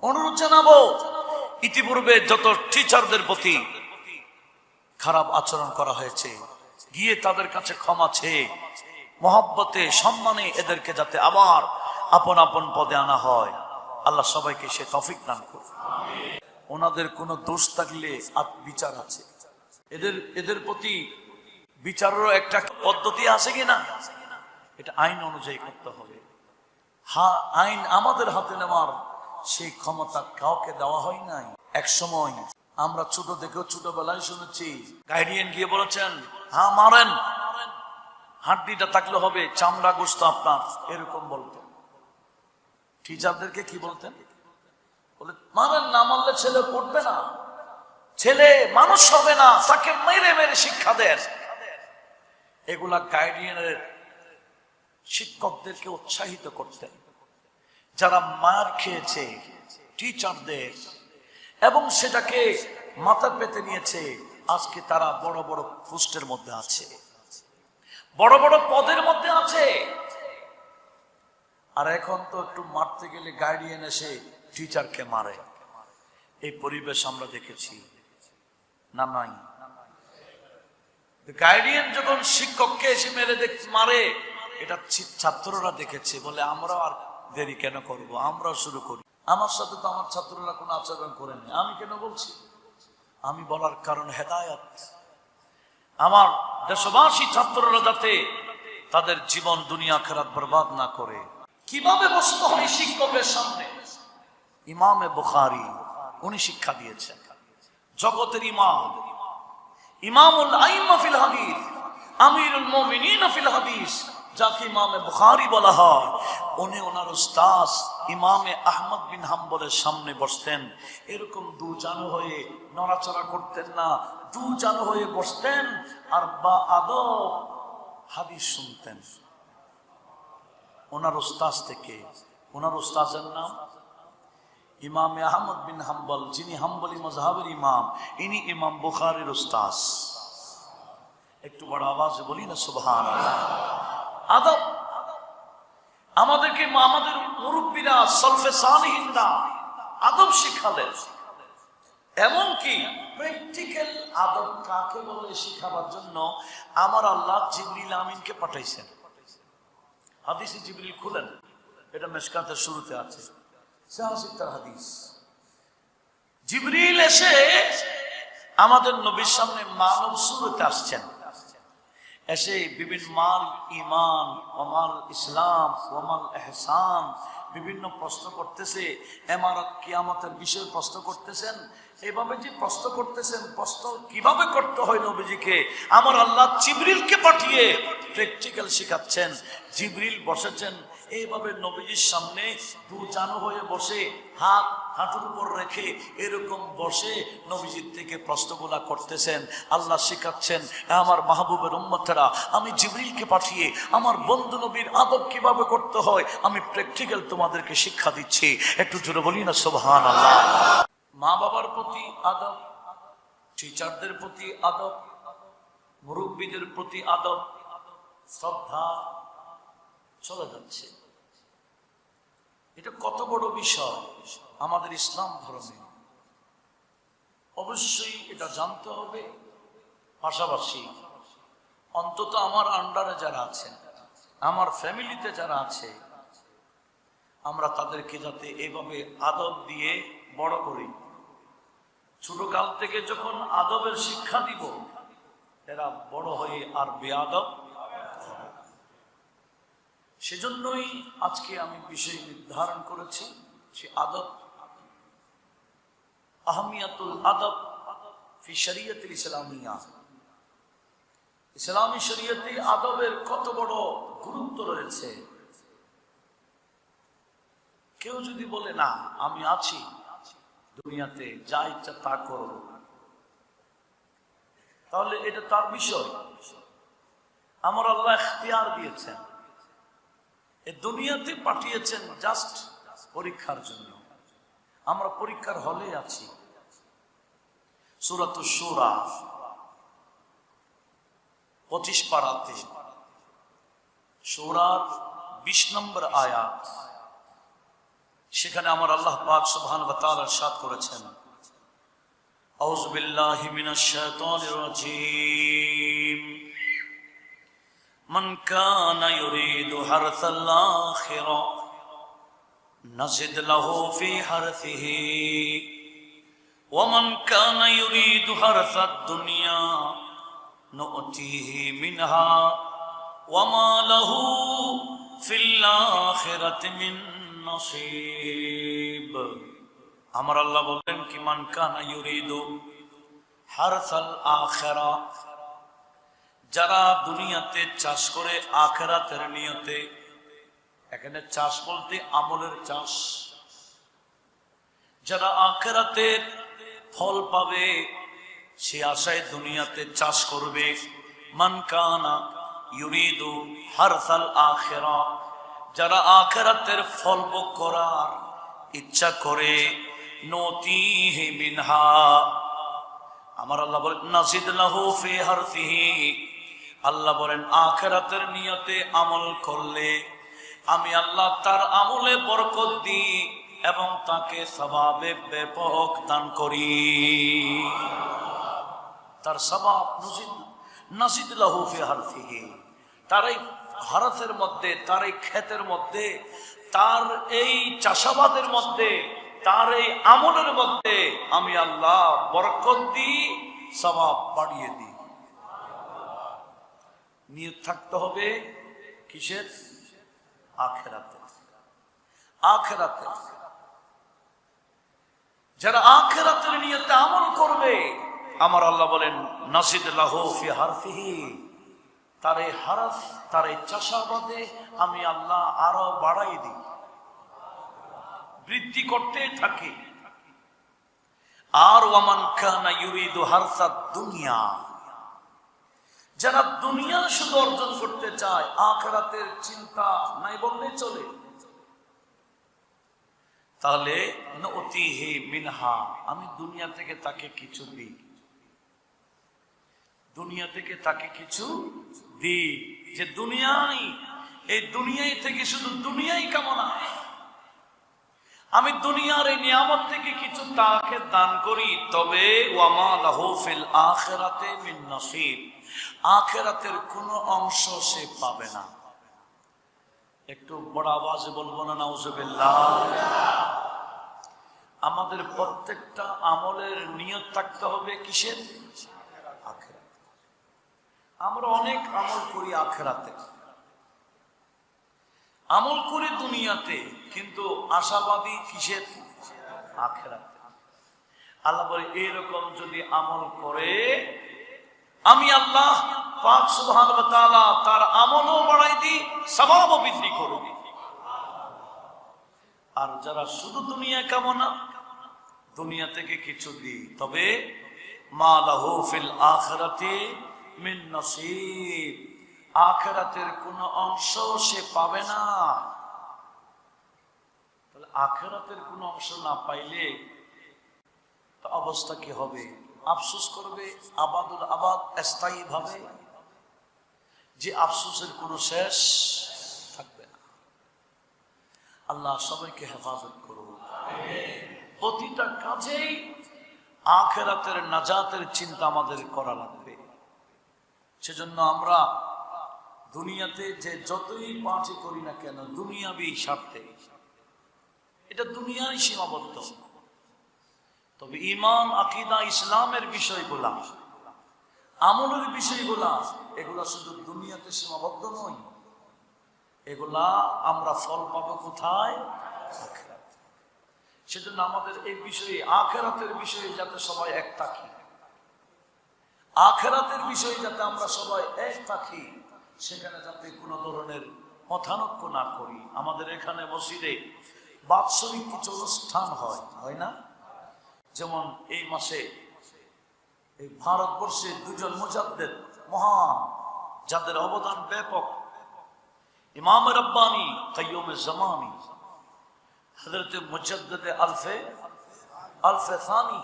অনুরোধ জানাবো, ইতিপূর্বে যত টিচারদের প্রতি খারাপ আচরণ করা হয়েছে, গিয়ে তাদের কাছে ক্ষমা চেয়ে মহব্বতে সম্মানে এদেরকে যাতে আবার আপন আপন পদে আনা হয়, আল্লাহ সবাইকে সে তৌফিক দান করুন। ওনাদের কোনো দোষ থাকলে বিচার আছে, এদের প্রতি বিচারেরও একটা পদ্ধতি আছে কিনা, এটা আইন অনুযায়ী করতে হবে। আইন আমাদের হাতে নেওয়ার সেই ক্ষমতা কাউকে দেওয়া হয় নাই। এক সময় আমরা ছোট থেকেও ছোটবেলায় শুনেছি, গাইডিয়ান গিয়ে বলেছেন, হ্যাঁ মারেন, হাড্ডিটা থাকলে হবে, চামড়া গোস্ত আপনার, এরকম বলতো। টিচারদেরকে কি বলতেন? বলে মারেন, না মারলে ছেলে পড়বে না, ছেলে মানুষ হবে না, তাকে মেরে মেরে শিক্ষা দেন। এগুলা গাইডিয়ানের শিক্ষকদেরকে উৎসাহিত করতেন, যারা মার খেয়েছে টিচারদের এবং সেটাকে মাথা পেতে নিয়েছে। আজকে তারা বড় বড় পোস্টের মধ্যে আছে, বড় বড় পদের মধ্যে আছে। আর এখন তো একটু মারতে গেলে গাইডিয়ান এসে টিচারকে মারে। এই পরিবেশ আমরা দেখেছি না? নাই। গাইডিয়ান যখন শিক্ষককে এসে মারে, এটা ছাত্ররা দেখেছে, বলে আমরাও আর দেরি কেন করব, আমরাও শুরু করি। আমার সাথে তো আমার ছাত্ররা কোনো আচরণ করেনি, আমি কেন বলছি? আমি বলার কারণ হেদায়েত। আমার দেশবাসী ছাত্ররা যাতে তাদের জীবন দুনিয়া আখিরাত বরবাদ না করে। কিভাবে বসতে হয় শিক্ষকের সামনে, ইমামে বুখারী উনি শিক্ষা দিয়েছেন। জগতের ইমাম, ইমামুল আইম্মা ফিল হাদিস, আমিরুল মুমিনিন ফিল হাদিস, যাকে ইমামে বুখারী বলা হয়, উনি ওনার উস্তাদ ইমামে আহমদ বিন হাম্বলের সামনে বসতেন। এরকম দুজানো হয়ে নড়াচড়া করতেন না, দুজানো হয়ে বসতেন আর বা আদব হাদিস শুনতেন ওনার উস্তাদ থেকে। ওনার উস্তাদের নাম ইমামে আহমদ বিন হাম্বল, যিনি হাম্বলি মাযহাবের ইমাম, ইনি ইমাম বুখারীর উস্তাদ। একটু বড় আওয়াজে বলি না সুবহানাল্লাহ। আদব আমাদেরকে, আমাদের মুরব্বীরা সলফে সালিহিনরা আদব শিখালেন। এমনকি প্র্যাকটিক্যাল আদব কাকে বলে শিখাবার জন্য আমার আল্লাহ জিবরিল আমিনকে পাঠাইছেন। হাদিসে জিবরিল খুলেন, এটা মিশকাতের শুরুতে আছে, সাহাসিকতার হাদিস। জিবরিল এসে আমাদের নবীর সামনে মানব সুরতে আসছেন, এসে বিভিন্ন মাল ইমান, ওমাল ইসলাম, ওমাল ইহসান বিভিন্ন প্রশ্ন করতেছে। ইমারত কিয়ামতের বিষয়ে প্রশ্ন করতেছেন। এইভাবে যে প্রশ্ন করতেছেন, প্রশ্ন কিভাবে করতে হয় নবীজিকে আমার আল্লাহ জিবরিলকে পাঠিয়ে প্র্যাকটিক্যাল শেখাচ্ছেন। জিবরিল বসেছেন এইভাবে নবীজির সামনে, দুজানো হয়ে বসে, হাত হাঁটুর উপর রেখে এরকম বসে নবীজির থেকে প্রশ্নগুলা করতেছেন। আল্লাহ শেখাচ্ছেন, আমার মাহবুবের উম্মতেরা, আমি জিবরিলকে পাঠিয়ে আমার বন্ধু নবীর আদব কিভাবে করতে হয় আমি প্র্যাকটিক্যাল তোমাদেরকে শিক্ষা দিচ্ছি। একটু জোরে বলি না সুবহানাল্লাহ। মা বাবার প্রতি আদব, টিচারদের প্রতি আদব, মুরব্বীদের প্রতি আদব, শ্রদ্ধা চলে যাচ্ছে। এটা কত বড় বিষয় আমাদের ইসলাম ধর্মে। অবশ্যই এটা জানতে হবে। পাশাপাশি অন্তত আমার আন্ডারে যারা আছেন, আমার ফ্যামিলিতে যারা আছে, আমরা তাদেরকে যাতে এভাবে আদব দিয়ে বড় করি। ছোটকাল থেকে যখন আদবের শিক্ষা দিব, এরা বড় হয়ে আর বেআদব। সেজন্যই আজকে আমি বিষয় নির্ধারণ করেছি, সে আদব, আহমিয়াতুল আদব ফি শরিয়তুল ইসলামিয়া। ইসলামী শরীয়তে আদবের কত বড় গুরুত্ব রয়েছে। কেউ যদি বলে না আমি আছি দুনিয়াতে, যা ইচ্ছা তা করো, তাহলে এটা তার বিষয়। আমার আল্লাহ ইখতিয়ার দিয়েছেন, এ দুনিয়াতে পাঠিয়েছেন জাস্ট পরীক্ষার জন্য। আমরা পরীক্ষার হলে আছি। সূরাতুশ শূরা 25 পারাতে, সূরার 20 নম্বর আয়াত, সেখানে আমার আল্লাহ পাক সুবহানাহু ওয়া তাআলা ইরশাদ করেছেন, আউযু বিল্লাহি মিনাশ শাইতানির রাজীম, মান কানা ইউরিদু হারসাল আখিরা নাজিদ লাহু ফি হারসিহি ওয়া মান কানা ইউরিদু হারসাদ দুনিয়া নু'তিহি মিনহা ওয়া মা লাহু ফিল আখিরাতি মিন নসিব। আমার আল্লাহ বললেন কি, মান কানা ইউরিদু হারসাল আখিরা, যারা দুনিয়াতে চাষ করে আখিরাতের নিয়তে, এখানে চাষ বলতে আমলের চাষ, যারা আখিরাতের ফল পাবে সে আশায় দুনিয়াতে চাষ করবে। মান কানা ইউরিদু হারসাল আখিরা, যারা আখিরাতের ফল ভোগ করার ইচ্ছা করে, নতিহি মিনহা, আমার আল্লাহ বলেন নাজিদ লাহু ফি হারসিহি, আল্লাহ বলেন আখিরাতের নিয়তে আমল করলে আমি আল্লাহ তার আমলে বরকত দিই এবং তাকে সওয়াবে ব্যাপক দান করি। তার সওয়াব নাজিদ লাহু ফি হারসিহি, তার এই হারসের মধ্যে, তার এই ক্ষেতের মধ্যে, তার এই চাষাবাদের মধ্যে, তার এই আমলের মধ্যে আমি আল্লাহ বরকত দিই, সওয়াব বাড়িয়ে দিই। নিয়ত থাকতে হবে কিসের? আখিরাতে। আখিরাতে যারা আখিরাতের নিয়তে আমল করবে আমার আল্লাহ বলেন নাজিদ লাহু ফি হারসিহি, তার এই হারস, তার এই চাষাবাদে আমি আল্লাহ আরো বাড়াই দিই, বৃদ্ধি করতে থাকি। আর ওয়ামান কানা ইউরিদু হারসাদ দুনিয়া, যারা দুনিয়া শুধু অর্জন করতে চায়, আখিরাতের চিন্তা নাই বললে চলে, তাহলে নু'তিহি মিনহা, আমি দুনিয়া থেকে তাকে কিছু দিই, দুনিয়া থেকে তাকে কিছু দিই। যে দুনিয়াই, এই দুনিয়াই থেকে শুধু দুনিয়াই কামনা, আমি দুনিয়ার এই নিয়ামত থেকে কিছু তাকে দান করি, তবে ওয়ামা লাহু ফিল আখিরাতি মিন নসিব, আখিরাতের কোনো অংশ সে পাবে না। একটু বড় আওয়াজে বলবো না নাউজুবিল্লাহ? আমাদের প্রত্যেকটা আমলের নিয়ত থাকতে হবে কিসের? আখিরাত। আমরা অনেক আমল করি আখিরাতে, আমল করি দুনিয়াতে, কিন্তু আশাবাদী কিসের? আখিরাতে। আল্লাহ বলে এরকম যদি আমল করে আমি আল্লাহ পাক সুবহানাহু ওয়া তাআলা তার আমলও বাড়াই দিই, সওয়াবও বৃদ্ধি করে দিই। আর যারা শুধু দুনিয়া কামনা, দুনিয়া থেকে কিছু দিই, তবে মা লাহু ফিল আখিরাতি মিন নসিব, আখিরাতের কোন অংশ সে পাবে না। তাহলে আখিরাতের কোন অংশ না পাইলে তো অবস্থা কি হবে? আফসোস করবে আবাদুল আবাদ, স্থায়ী ভাবে, যে আফসোসের কোনো শেষ থাকবে না। আল্লাহ সবাইকে হেফাজত করুন। প্রতিটা কাজেই আখিরাতের নাজাতের চিন্তা আমাদের করা লাগবে। সেজন্য আমরা দুনিয়াতে যে যতই পাঁচই করি না কেন, দুনিয়াবি স্বার্থে, এটা দুনিয়ায় সীমাবদ্ধ। তবে ঈমান, আকীদা, ইসলামের বিষয়গুলা, আমলের বিষয়গুলা, এগুলা শুধু দুনিয়াতে সীমাবদ্ধ নয়, এগুলা আমরা ফল পাবো কোথায়? আখিরাত। সেজন্য আমাদের এই বিষয়ে, আখিরাতের বিষয়ে যাতে সবাই এক থাকি, আখিরাতের বিষয়ে যাতে আমরা সবাই এক থাকি, সেখানে যাতে কোনো ধরনের মতানৈক্য না করি। আমাদের এখানে মসজিদে বাৎসরিক কিছু অনুষ্ঠান হয় না? যেমন এই মাসে এই ভারতবর্ষে দুজন মুজাদ্দিদ মহান, যাদের অবদান ব্যাপক, ইমাম রব্বানি কাইয়ুমে জামানি হযরত মুজাদ্দিদ আলফে সানি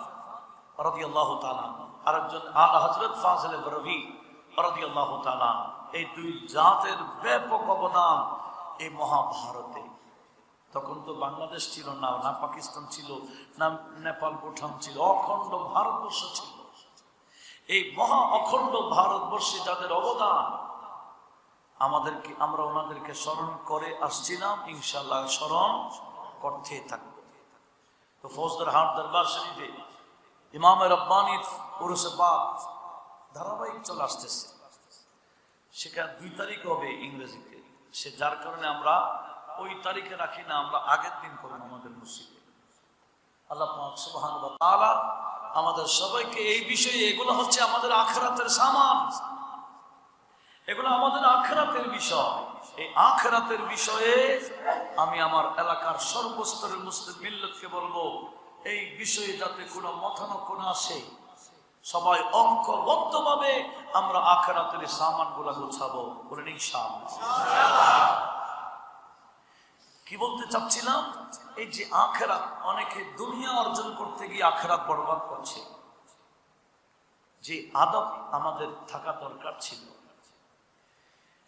রাদিয়াল্লাহু তাআলা, আরেকজন আলা হযরত ফাজিল বরভি রাদিয়াল্লাহু তাআলা, এই দুই জাতের ব্যাপক অবদান এই মহাভারতে। তখন তো বাংলাদেশ ছিল না, না পাকিস্তান ছিল, না নেপাল ভুটান ছিল, অখণ্ড ভারতবর্ষ ছিল। এই মহা অখণ্ড ভারতবর্ষে যাদের অবদান, আমরা ওনাদেরকে স্মরণ করে আসছিলাম, ইনশাআল্লাহ স্মরণ করতে থাকব। তো ফৌজদারহাট দরবার শরীফে ইমাম রব্বানীর উরুসে পাক ধারাবাহিক চলে আসতেছে। সেখানে 2 তারিখ হবে ইংরেজিতে, সে যার কারণে আমরা ওই তারিখে রাখি না, আমরা আগের দিন করব আমাদের মসজিদে। আল্লাহ পাক সুবহানাহু ওয়া তাআলা আমাদের সবাইকে এই বিষয়ে, এগুলো হচ্ছে আমাদের আখিরাতের সামান, এগুলো আমাদের আখিরাতের বিষয়। এই আখিরাতের বিষয়ে আমি আমার এলাকার সর্বস্তরের মুসলিম মিল্লাতকে বলবো, এই বিষয়ে যাতে কোনো মতানৈক্য না আসে, সবাই ঐক্যবদ্ধভাবে আমরা আখিরাতের সামানগুলো গোছাবো, বলেন ইনশাআল্লাহ। কি বলতে চাচ্ছিলাম, এই যে আখিরাত, অনেকে দুনিয়া অর্জন করতে গিয়ে আখিরাত বরবাদ করছে। যে আদব আমাদের থাকা দরকার ছিল,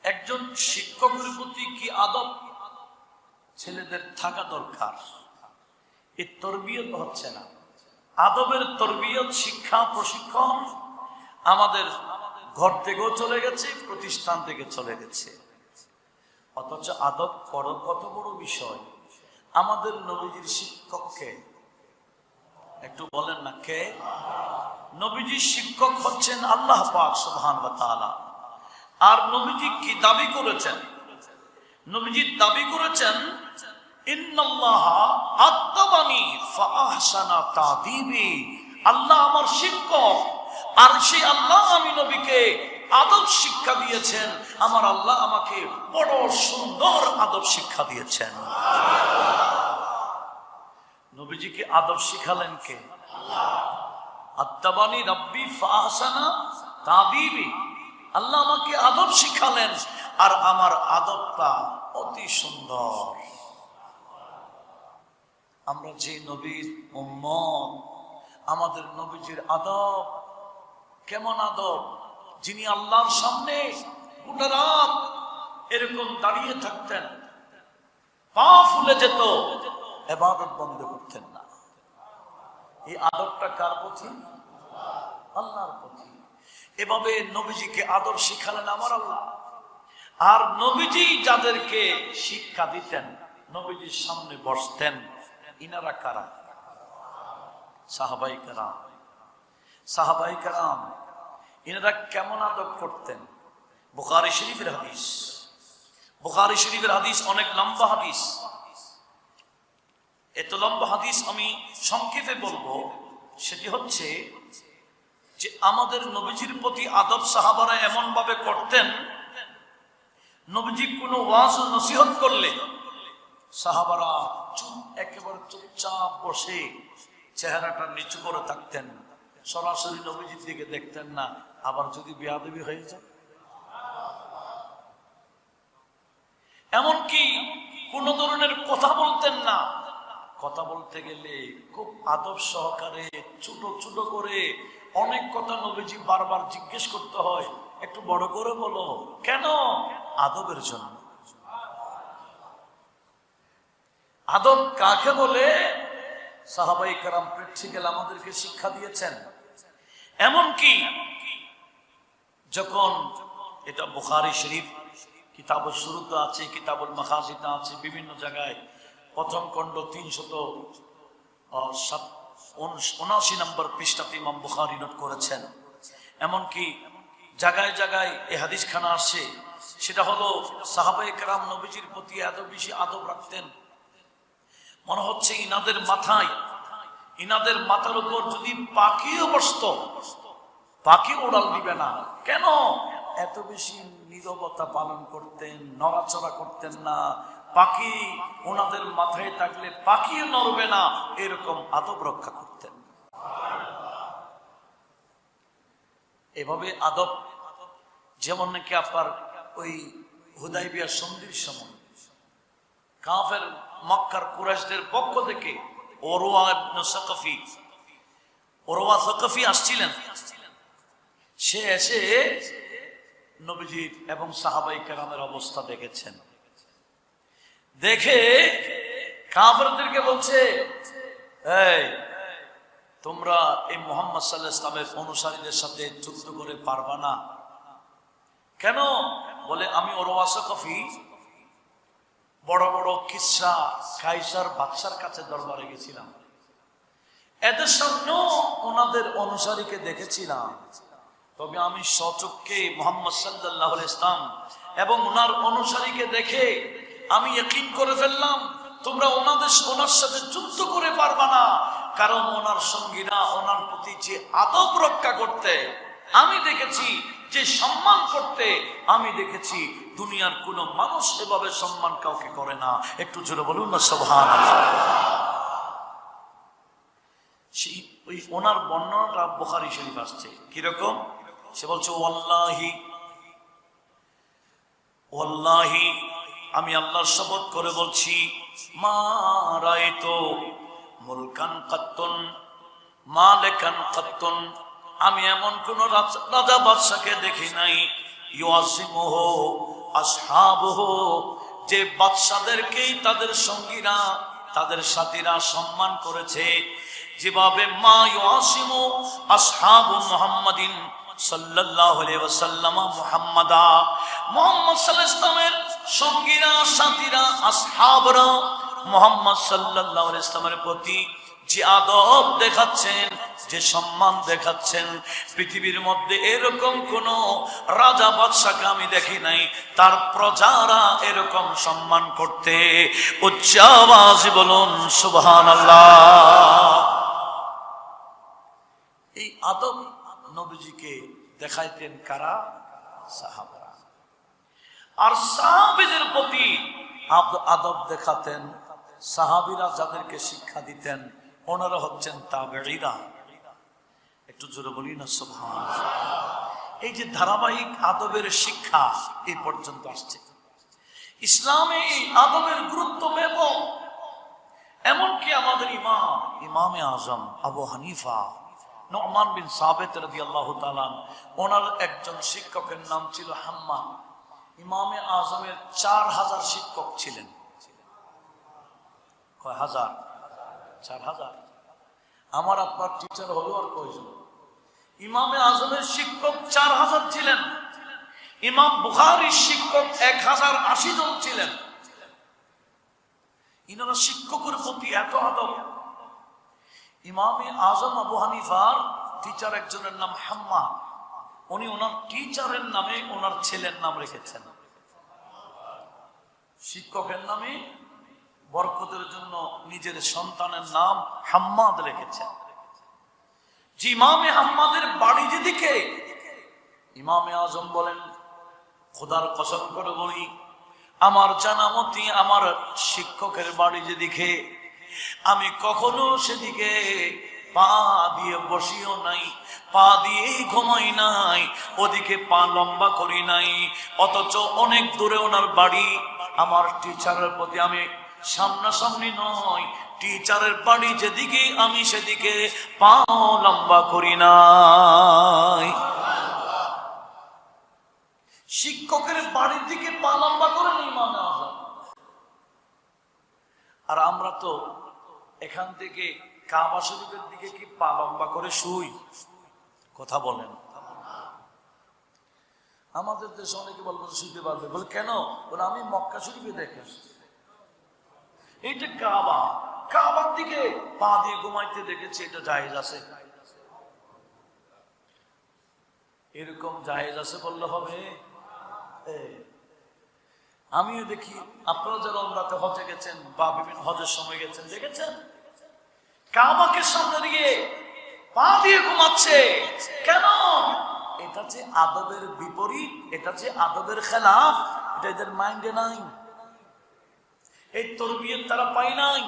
একজন শিক্ষকের প্রতি কি আদব ছেলেদের থাকা দরকার, এই তরবিয়ত হচ্ছে না। আদবের তরবিয়ত, শিক্ষা, প্রশিক্ষণ আমাদের ঘর থেকেও চলে গেছে, প্রতিষ্ঠান থেকে চলে গেছে। অথচ আদব কত বড় বিষয়। আমাদের নবীজির শিক্ষককে একটু বলেন না, কে? নবীজির শিক্ষক হচ্ছেন আল্লাহ পাক সুবহানাহু ওয়া তাআলা। আর নবীজি কি দাবি করেছেন? নবীজি দাবি করেছেন, ইন্নাল্লাহা আত্তাবানি ফাআহসানা তা'দীবি, আল্লাহ আমার শিক্ষক, আর সেই আল্লাহ আমি নবীকে আদব শিক্ষা দিয়েছেন। আমার আল্লাহ আমাকে বড় সুন্দর আদব শিক্ষা দিয়েছেন। নবীজিকে আদব শিখালেন কে? আত্তাবানি রাব্বি ফাআহসানা তা'দীবি, আল্লাহ আমাকে আদব শিখালেন, আর আমার আদবটা অতি সুন্দর। আমরা যে নবীর উম্মত, আমাদের নবীজির আদব কেমন আদব, যিনি আল্লাহর সামনে গোটা রাত এরকম দাঁড়িয়ে থাকতেন, পা ফুলে যেত, ইবাদত বন্ধ করতেন না। এই আদবটা কার প্রতি? আল্লাহর প্রতি। এভাবে নবীজিকে আদব শিখালেন আমার আল্লাহ। আর নবীজি যাদেরকে শিক্ষা দিতেন, নবীজির সামনে বসতেন, ইনারা কারা? সাহাবায়ে কেরাম। সাহাবায়ে কেরাম ইনারা কেমন আদব করতেন? বুখারী শরীফের হাদিস, বুখারী শরীফের হাদিস অনেক লম্বা হাদিস। এত লম্বা হাদিস আমি সংক্ষেপে বলবো। সেটি হচ্ছে যে আমাদের নবীজির প্রতি আদব সাহাবারা এমন ভাবে করতেন, নবীজি কোনো ওয়াজ ও নসিহত করলে সাহাবারা একেবারে চুপচাপ বসে চেহারাটা নিচু করে থাকতেন, সরাসরি নবীজির দিকে দেখতেন না। আবার যদি বেয়াদবি হয়ে যায়, এমনকি কোন ধরনের কথা বলতেন না। কথা বলতে গেলে খুব আদব সহকারে ছোট ছোট করে অনেক কথা নবীজি বারবার জিজ্ঞেস করতে হয়, একটু বড় করে বলো। কেন? আদবের জন্য। আদব কাকে বলে? সাহাবায়ে কেরাম প্র্যাকটিক্যাল আমাদেরকে শিক্ষা দিয়েছেন। এমনকি যখন এটা বুখারী শরীফ কিতাবুল শুরুতে আছে, কিতাবুল মাখাজিতে আছে, বিভিন্ন জায়গায় প্রথম খণ্ড 379 নম্বর পৃষ্ঠাতে ইমাম বুখারী নোট করেছেন। এমনকি জায়গায় জায়গায় এই হাদিস খানা আসে, সেটা হলো সাহাবায়ে কেরাম নবীজির প্রতি এত বেশি আদব রাখতেন, মনে হচ্ছে ইনাদের মাথার উপর যদি পাখিও বসত, পাখি উড়াল দিবে না। কেন? এত বেশি নীরবতা পালন করতেন, নড়াচড়া করতেন না। পাখি ওনাদের মাথায় থাকলে পাখিও নড়বে না, এরকম আদব রক্ষা করতেন। এভাবে আদব, যেমন নাকি আপনার ওই হুদাইবিয়া সন্ধির সময় কাফের মক্কার কুরাইশদের পক্ষ থেকে ওরওয়া সাকাফি আসছিলেন। সে এসে নবীজি এবং সাহাবায়ে কেরামের অবস্থা দেখেছেন। দেখে কাফেরদেরকে বলছে, এই তোমরা এই মুহাম্মদ সাল্লাল্লাহু আলাইহি ওয়াসাল্লামের অনুসারীদের সাথে যুদ্ধ করে পারবা না কেন? বলে আমি ওরওয়াসকফি বড় বড় কিসরা কাইসার বাদশার কাছে দরবারে গেছিলাম, এদের সামনেও ওনাদের অনুসারীকে দেখেছিলাম, তবে আমি স্বচক্ষে মুহাম্মদ সাল্লাল্লাহু আলাইহি ওয়াসাল্লাম এবং ওনার অনুসারীকে দেখে আমি ইয়াকিন করে ফেললাম তোমরা ওনার সাথে যুদ্ধ করে পারবা না, কারণ ওনার সঙ্গীরা ওনার প্রতি যে আদব রক্ষা করতে আমি দেখেছি, যে সম্মান করতে আমি দেখেছি, দুনিয়ার কোন মানুষ এভাবে সম্মান কাউকে করে না। একটু জোরে বলুন না সুবহানাল্লাহ। সেই ওই ওনার বর্ণনাটা বুখারী শরীফ আসছে, কিরকম? সে বলছে ওয়াল্লাহি ওয়াল্লাহি, আমি আল্লাহর শপথ করে বলছি, মা রাআইতু মুলকান কাত্তুন মালিকান কাত্তুন, আমি এমন কোন রাজা বাদশাকে দেখি নাই, ইউআযিমুহু আসহাবুহু, যে বাদশাদেরকেই তাদের সঙ্গীরা তাদের সাথীরা সম্মান করেছে, যেভাবে মা ইউআযিমু আসহাবু মুহাম্মাদিন সাল্লাল্লাহু আলাইহি ওয়াসাল্লাম মুহাম্মাদা, মুহাম্মদ সাল্লাল্লাহু আলাইহি ওয়াসাল্লামের সঙ্গীরা সাথীরা আসহাবরা মুহাম্মদ সাল্লাল্লাহু আলাইহি ওয়াসাল্লামের প্রতি যে আদব দেখাচ্ছেন, যে সম্মান দেখাচ্ছেন, পৃথিবীর মধ্যে এরকম কোন রাজা বাদশাকে আমি দেখি নাই তার প্রজারা এরকম সম্মান করতে। উচ্চ আওয়াজে বলুন সুবহানাল্লাহ। এই আদব নবীজিকে দেখাইতেন কারা? সাহাবারা। আর সাহাবীদের প্রতি আদব দেখাতেন সাহাবীরা, যাদেরকে শিক্ষা দিতেন ওনারা হচ্ছেন তাবেঈরা। একটু জোরে বলি না সুবহানাল্লাহ। এই যে ধারাবাহিক আদবের শিক্ষা এই পর্যন্ত আসছে, ইসলামে এই আদবের গুরুত্ব ব্যাপক। এমনকি আমাদের ইমামে আজম আবু হানিফা নু'মান বিন সাবিত রাদিয়াল্লাহু তাআলা, ওনার একজন শিক্ষকের নাম ছিল হাম্মাদ। ইমামে আজমের 4000 শিক্ষক ছিলেন। কয় হাজার? 4000। আমার আপনার টিচার হলো আর কয়জন? ইমামে আজমের শিক্ষক 4000 ছিলেন। ইমাম বুখারীর শিক্ষক 1080 জন ছিলেন। ইনারা শিক্ষকের প্রতি এত আদব। ইমামে আজম আবু হানিফার টিচার একজনের নাম হাম্মাদ, উনি ওনার টিচারের নামে ওনার ছেলের নাম রেখেছেন। শিক্ষকের নামে বরকতের জন্য নিজের সন্তানের নাম হাম্মাদ রেখেছেন। যে ইমামে হাম্মাদের বাড়ি যেদিকে, ইমামে আজম বলেন, খোদার কসম করে বলি, আমার জানা মতে আমার শিক্ষকের বাড়ি যেদিকে, আমি কখনো সেদিকে পা দিয়ে বসিও নাই, পা দিয়ে ঘুমাই নাই, ওদিকে পা লম্বা করি নাই। অথচ অনেক দূরে ওনার বাড়ি। আমার টিচারের প্রতি আমি সামনাসামনি নয়, টিচারের বাড়ি যেদিকে আমি সেদিকে পা লম্বা করি নাই। শিক্ষকের বাড়ির দিকে পা লম্বা করেন ইমামে আজম। আর আমরা তো এখান থেকে কাবা শরীফের দিকে কি পা লম্বা করে শুই? কথা বলেন। আমাদের দেশে অনেকে বলবো শুইতে পারবে, বলে কেন? বলে আমি মক্কা শরীফে দেখে এইটা কাবা, কাবার দিকে পা দিয়ে ঘুমাইতে দেখেছি, এটা জায়েজ আছে। এরকম জায়েজ আছে বললে হবে? আমিও দেখি, আপনারা যারা উমরাতে হজে গেছেন বা বিভিন্ন হজের সময় গেছেন, দেখেছেন কাবাকে সামনে দিয়ে পা দিয়ে ঘুমাচ্ছে। কেন? এটা যে আদবের বিপরীত, এটা যে আদবের খেলাফ, এটা এদের মাইন্ডে নাই। এই তরবিয়ত তারা পায় নাই,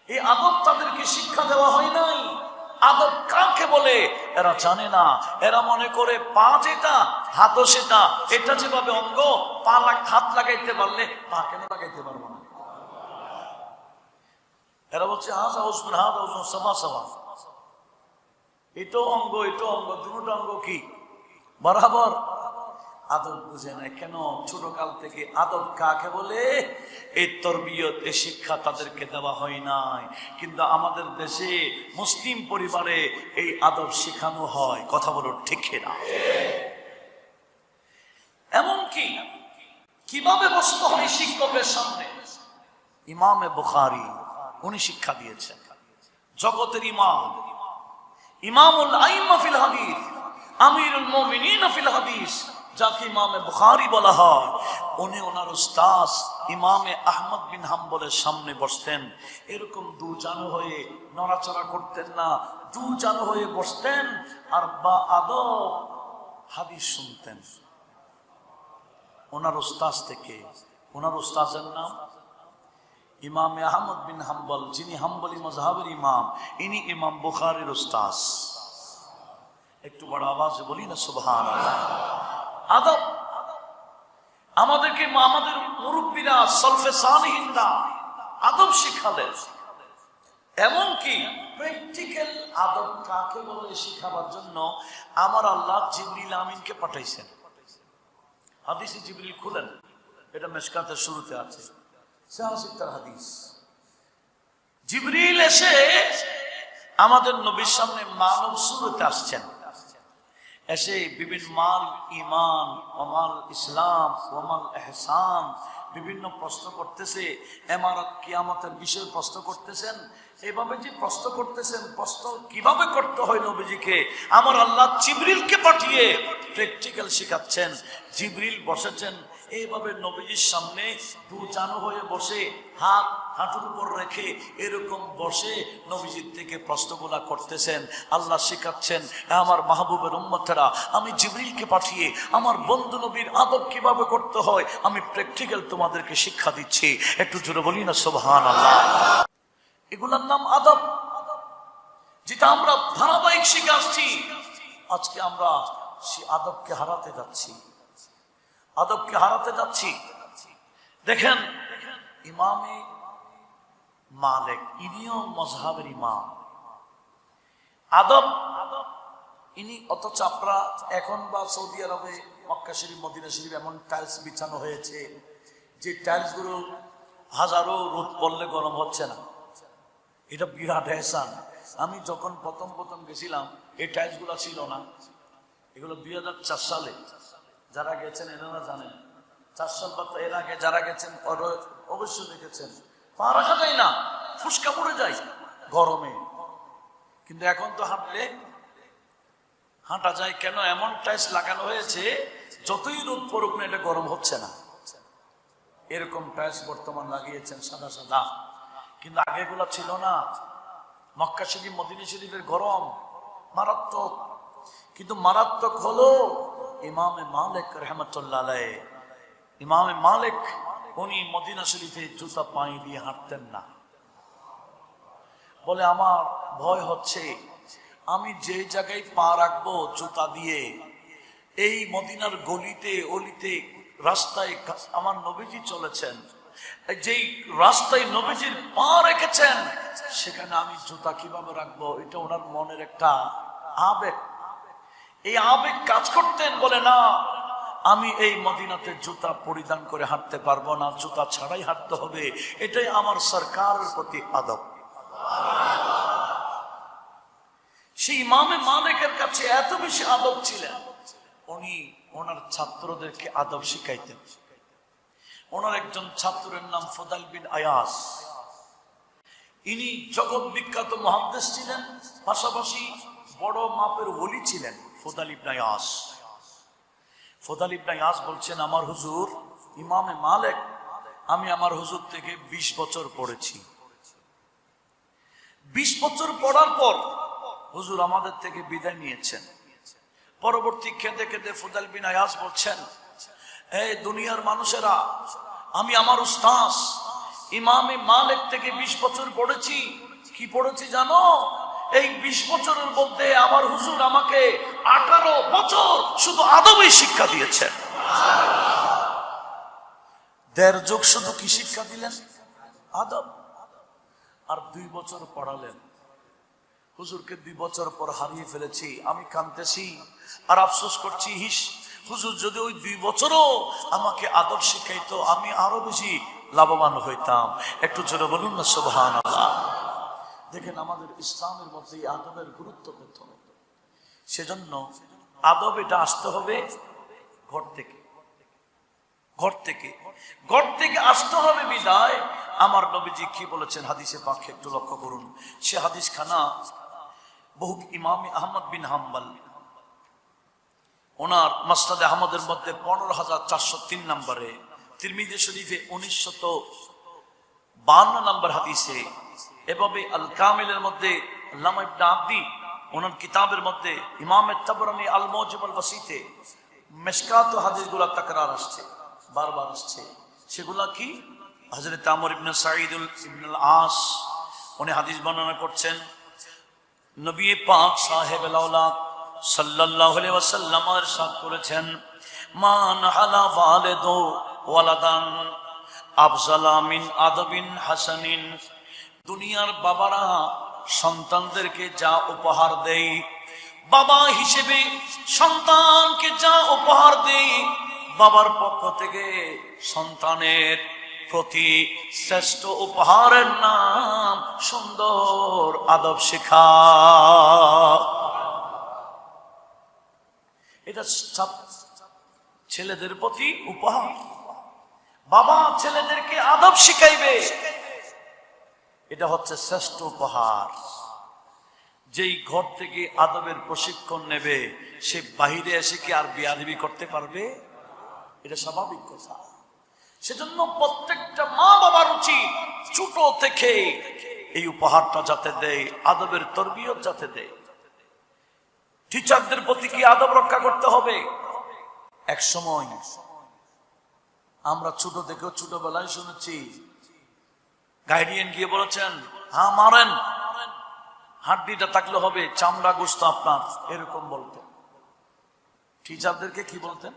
এই আদব তাদেরকে শিক্ষা দেওয়া হয় নাই। আদব কাকে বলে এরা জানে না। এরা মনে করে পা যেটা হাতও সেটা, এটা যেভাবে অঙ্গ, পা হাত লাগাইতে পারলে পা কেন লাগাইতে পারবো না? এরা বলছে হাজা উসমান হাজা উসমান সাবা সাবা, এটাও অঙ্গ এটাও অঙ্গ, দুটো অঙ্গ কি বরাবর? আদব বুঝে না কেন? ছোট কাল থেকে আদব কাকে বলে এই তরবিয়ত, এই শিক্ষা তাদেরকে দেওয়া হয় নাই। কিন্তু আমাদের দেশে মুসলিম পরিবারে এই আদব শেখানো হয়। কথা বলো ঠিক না? এমনকি কিভাবে বসতে হয় শিক্ষকের সামনে, ইমামে বুখারী উনি শিক্ষা দিয়েছেন। জগতের ইমাম, ইমামুল আইম্মা ফিল হাদিস, আমিরুল মুমিনিন ফিল হাদিস, যাকে ইমামে বুখারী বলা হয়, উনি ওনার উস্তাদ ইমামে আহমদ বিন হাম্বলের সামনে বসতেন। এরকম দুজানো হয়ে নড়াচড়া করতেন না, দুজানো হয়ে বসতেন আর বা আদব হাদিস শুনতেন ওনার উস্তাদ থেকে। ওনার উস্তাদের নাম ইমামে আহমদ বিন হাম্বল, যিনি হাম্বলি মযহাবের ইমাম, ইনি ইমাম বুখারীর উস্তাদ। একটু বড় আওয়াজে বলি না সুবহানাল্লাহ। আদব আমাদেরকে, আমাদের মুরব্বীরা সলফে সালিহিনরা আদব শিখালেন। এমনকি প্র্যাকটিক্যাল আদব কাকে বলে শিখাবার জন্য আমার আল্লাহ জিবরিল আমিনকে পাঠাইছেন। হাদিসে জিবরিল খুলেন, এটা মিশকাতের শুরুতে আছে, সাহাসিকতার হাদিস। জিবরিল এসে আমাদের নবীর সামনে মানব সুরতে আসছেন। এসে বিভিন্ন মাল ইমান, ওমাল ইসলাম, ওমাল এহসান বিভিন্ন প্রশ্ন করতেছে। এমারত কিয়ামতের বিষয়ে প্রশ্ন করতেছেন। এইভাবে যে প্রশ্ন করতেছেন, প্রশ্ন কিভাবে করতে হয় নবীজিকে আমার আল্লাহ জিবরিলকে পাঠিয়ে প্র্যাকটিক্যাল শেখাচ্ছেন। জিবরিল বসেছেন এইভাবে নবীজির সামনে, দুজানো হয়ে বসে, হাত হাঁটুর উপর রেখে এরকম বসে নবীজির থেকে প্রশ্নগুলা করতেছেন। আল্লাহ শেখাচ্ছেন, আমার মাহবুবের উম্মতেরা, আমি জিবরিলকে পাঠিয়ে আমার বন্ধু নবীর আদব কিভাবে করতে হয় আমি প্র্যাকটিক্যাল তোমাদেরকে শিক্ষা দিচ্ছি। একটু জোরে বলি না সুবহানাল্লাহ। এগুলার নাম আদব, যেটা আমরা ধারাবাহিক শিখে আসছি। আজকে আমরা সেই আদবকে হারাতে যাচ্ছি, আদবকে হারাতে যাচ্ছি। দেখেন ইমামে মালিক, ইনিও মযহাবের ইমাম। আদব ইনি, অথচ আপনারা এখন বা সৌদি আরবে মক্কা শরীফ, মদিনা শরীফ এমন টাইলস বিছানো হয়েছে যে টাইলস গুলো হাজারো রোদ পড়লে গরম হচ্ছে না। এটা বিরাট এহসান। আমি যখন প্রথম গেছিলাম এই টাইলস গুলো ছিল না। এগুলো 2004 সালে, যারা গেছেন এনারা জানেন। 4 সাল বা এর আগে যারা গেছেন অবশ্যই দেখেছেন, পা রাখা যায় না, ফুসকা পড়ে যায় গরমে। কিন্তু এখন তো হাঁটলে হাঁটা যায়। কেন? এমন টাইলস লাগানো হয়েছে যতই রোদ পড়ুক না এটা গরম হচ্ছে না। এরকম টাইলস বর্তমান লাগিয়েছেন সাদা সাদা, কিন্তু আগে এগুলা ছিল না। মক্কা শরীফ, মদিনা শরীফের গরম মারাত্মক। কিন্তু মারাত্মক হলো ইমামে মালিক রাহমাতুল্লাহ আলাইহি। ইমামে মালিক উনি মদিনা শরীফে জুতা পায়ে দিয়ে হাঁটতেন না। বলে আমার ভয় হচ্ছে আমি যে জায়গায় পা রাখবো জুতা দিয়ে, এই মদিনার গলিতে অলিতে রাস্তায় আমার নবীজি চলেছেন, যেই রাস্তায় নবীজির পা রেখেছেন সেখানে আমি জুতা কিভাবে রাখবো? এটা ওনার মনের একটা আবেগ। এই আবেগ কাজ করতেন। বলে না, আমি এই মদিনাতে জুতা পরিধান করে হাঁটতে পারবো না, জুতা ছাড়াই হাঁটতে হবে। এটাই আমার সরকারের প্রতি আদব। সেই ইমামে মালিকের কাছে এত বেশি আদব ছিলেন, উনি ওনার ছাত্রদেরকে আদব শিখাইতেন। ওনার একজন ছাত্রের নাম ফুদাইল বিন আয়াস। ইনি জগৎ বিখ্যাত মুহাদ্দিস ছিলেন, পাশাপাশি বড় মাপের ওলি ছিলেন ফুদাইল ইবনে আয়াস। ফুদাইল ইবনে আয়াস বলছেন, আমার হুজুর ইমামে মালিক, আমি আমার হুজুর থেকে 20 বছর পড়েছি। 20 বছর পড়ার পর হুজুর আমাদের থেকে বিদায় নিয়েছেন। পরবর্তী খেতে খেতে ফুদাইল বিন আয়াস বলছেন, এই দুনিয়ার মানুষেরা, আমি আমার উস্তাদ ইমামে মালিক থেকে 20 বছর পড়েছি। কি পড়েছি জানো? এই 20 বছরের মধ্যে আমার হুজুর আমাকে 18 বছর শুধু আদবই শিক্ষা দিয়েছেন। 1.5 যুগ শুধু কি শিক্ষা দিলেন? আদব। আর 2 বছর পড়ালেন। হুজুরকে 2 বছর পর হারিয়ে ফেলেছি, আমি কাঁদতেছি আর আফসোস করছি, হিস হুজুর যদি ওই 2 বছরও আমাকে আদব শিখাইতো আমি আরো বেশি লাভবান হইতাম। একটু জোরে বলুন না সুবহানাল্লাহ। দেখেন আমাদের ইসলামের মধ্যে এই আদবের গুরুত্ব কত। সেজন্য আদব এটা আসতে হবে ঘর থেকে, ঘর থেকে, ঘর থেকে আসতে হবে। বিদায় আমার নবীজি কি বলেছেন হাদিসে পাকে একটু লক্ষ্য করুন। সে হাদিস খানা বহু ইমাম আহমদ বিন হাম্বল ওনার মাসনাদে আহমদের মধ্যে 15,403 নম্বরে, তিরমিজি শরীফে 1952 নম্বর হাদিসে, এভাবে আল কামিলের মধ্যে আল্লামা ইবনে আবদি ওনার কিতাবের মধ্যে, ইমাম তাবরানী আল মুজিম আল ওয়াসিতে মিশকাত হাদিসগুলো তাকরার আসছে, বারবার আসছে। সেগুলা কি? হযরত আমর ইবনে সাঈদ ইবনে আল আস উনি হাদিস বর্ণনা করছেন, নবী পাক সাহেবুল আওলাদ সাল্লাল্লাহু আলাইহি ওয়াসাল্লাম ইরশাদ করেছেন, মান হালা ওয়ালিদু ওয়ালাদান আফজালা মিন আদবিন হাসানিন। দুনিয়ার বাবারা সন্তানদেরকে যা উপহার দেয়, বাবা হিসেবে সন্তানকে যা উপহার দেয়, বাবার পক্ষ থেকে সন্তানের প্রতি শ্রেষ্ঠ উপহারের নাম সুন্দর আদব শিক্ষা। এটা ছেলেদের প্রতি উপহার। বাবা ছেলেদেরকে আদব শিখাইবে, এটা হচ্ছে শ্রেষ্ঠ উপহার। যেই ঘর থেকে আদবের প্রশিক্ষণ নেবে সে বাহিরে এসে কি আর বেয়াদবি করতে পারবে? এটা স্বাভাবিক কথা। সেজন্য প্রত্যেকটা মা বাবার উচিত ছোট থেকে এই উপহারটা যাতে দেয়, আদবের তরবিয়ত যাতে দেয়। টিচারদের প্রতি কি আদব রক্ষা করতে হবে। এক সময় আমরা ছোট থেকেও ছোটবেলায় শুনেছি গাইডিয়ান গিয়ে বলেছেন, হ্যাঁ মারেন, হাড্ডিটা থাকলে হবে, চামড়া গোস্ত আপনার, এরকম বলতেন। টিচারদেরকে কি বলতেন?